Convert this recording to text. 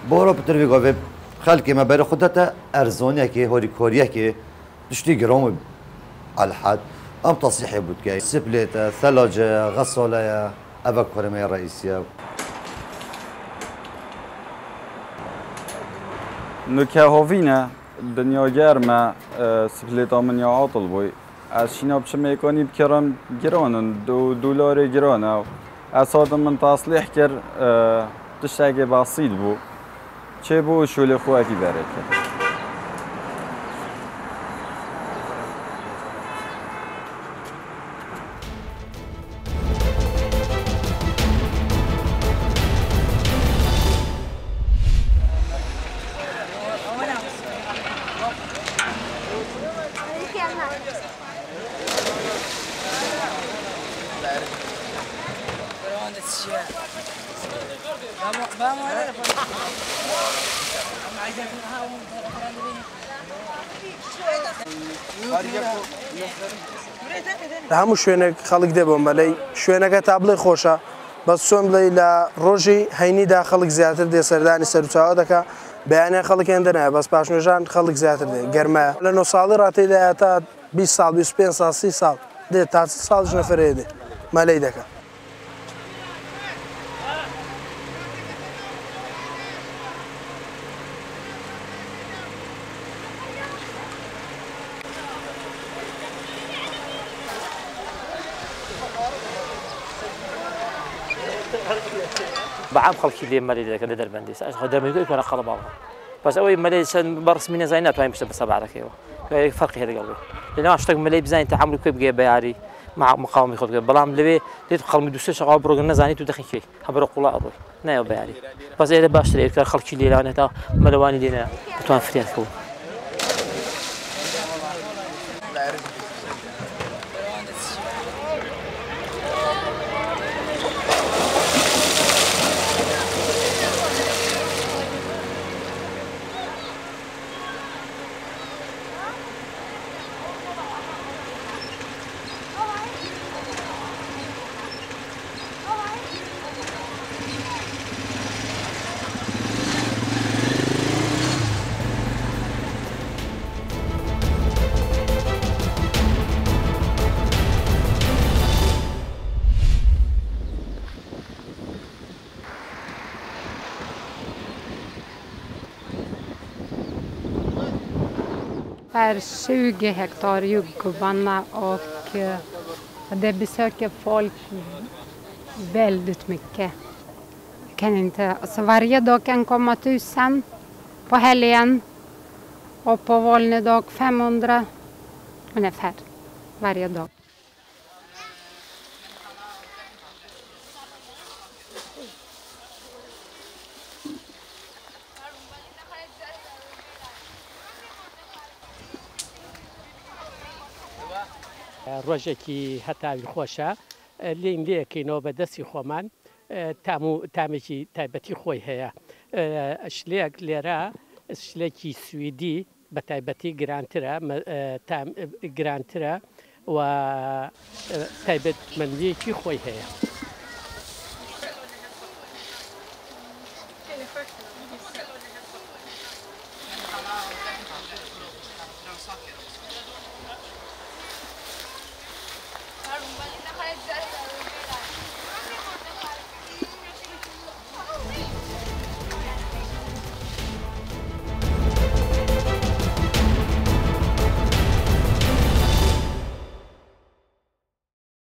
بورا بتروی گاوه خلقی ما بر خودتا ارزانیه که هوری کوریه که دشتی گرام الحد ام تصحيح بود که سبلت ثلاجه غساله أبا كرمية رئيسية نکه هاوینه دنیا گرمه سپلیتا من یا عاطل بوی از شینا بچه میکنی بکرم گرانن $2 گرانه از آدم من تصلیح کرد تشتاقی بسیط بو چه بو شوله خواه کی بره کرد همو شوێنێک خەڵک دەبۆ مەلەی شوێنەکە تا بڵێ خۆشە بەس چۆن بڵێ لە ڕۆژی هەینیدا خەڵک زیاتر دێ سەردانی سەرچاوە دەکا بەیانیان خەڵکیان دەنایە بەس پاشنێژان خەڵک زیاتر دێ گەرمایە لە 9 ساڵی ڕاتەیدا تا 20 ساڵ 25 ساڵ 30 ساڵ دێ تا ساڵش نەفرێ دێ مەلەی دەکا بعام خلقي لي مالي كذا دربنديس هذا ما يقول أنا قلب الله بس أول مالي سن برس من زينات وين مش بس بعرف كيو فرق هذا قلبي لأنه أشتغل مالي بزين تعامل كيف جاي بيعري مع مقاومة خد بلام لبي ليت خلق دوسة شغال بروجنا زاني تدخل شيء خبر قلا أروي نايو بيعري بس إذا باشتري خلقي لي لأنه تا ملواني لينا توان فريات كو är 20 hektar jordgubbarna och det besöker folk väldigt mycket. Kan inte, alltså varje dag kan komma 1000 på helgen och på vanlig dag 500 ungefär varje dag. ڕۆژێکی هەتاوی خۆشە لێم لێکەینەوە بە دەستی خۆمان تامێکی تایبەتی خۆی هەیە شلێک لێرە شلێکی سویدی بە تایبەتی گرانترە و تایبەتمەندیەکی خۆی هەیە.